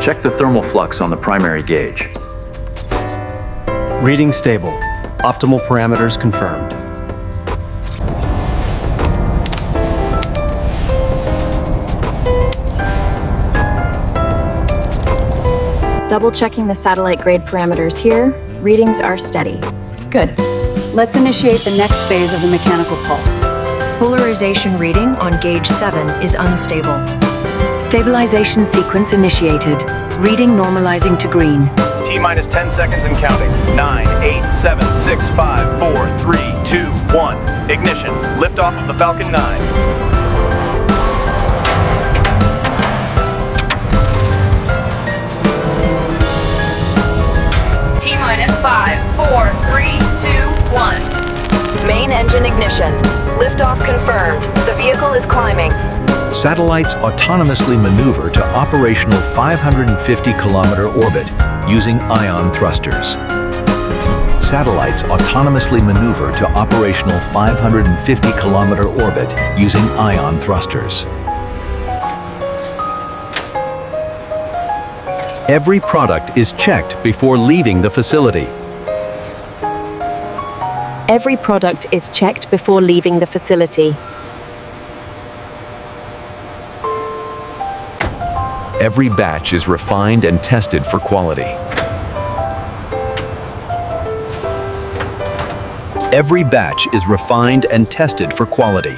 Check the thermal flux on the primary gauge. Reading stable. Optimal parameters confirmed. Double-checking the satellite grade parameters here. Readings are steady. Good. Let's initiate the next phase of the mechanical pulse. Polarization reading on gauge 7 is unstable. Stabilization sequence initiated. Reading normalizing to green. T-minus 10 seconds and counting. 9, 8, 7, 6, 5, 4, 3, 2, 1. Ignition. Liftoff of the Falcon 9. T-minus 5, 4, 3, 2, 1. Main engine ignition. Liftoff confirmed. The vehicle is climbing. Satellites autonomously maneuver to operational 550-kilometer orbit using ion thrusters. Satellites autonomously maneuver to operational 550-kilometer orbit using ion thrusters. Every product is checked before leaving the facility. Every product is checked before leaving the facility. Every batch is refined and tested for quality. Every batch is refined and tested for quality.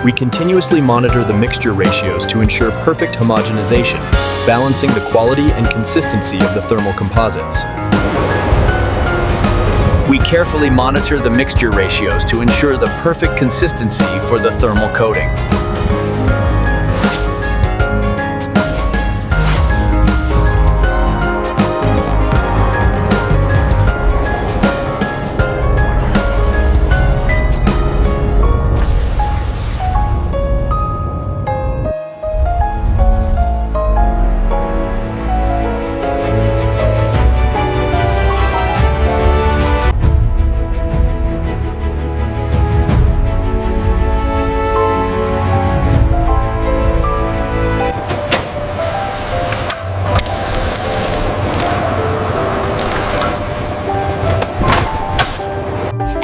We continuously monitor the mixture ratios to ensure perfect homogenization, balancing the quality and consistency of the thermal composites. We carefully monitor the mixture ratios to ensure the perfect consistency for the thermal coating.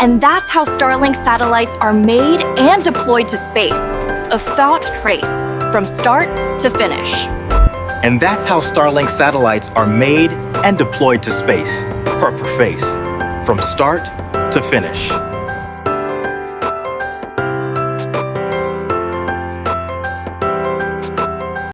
And that's how Starlink satellites are made and deployed to space. A thought trace, from start to finish. And that's how Starlink satellites are made and deployed to space, per face, from start to finish.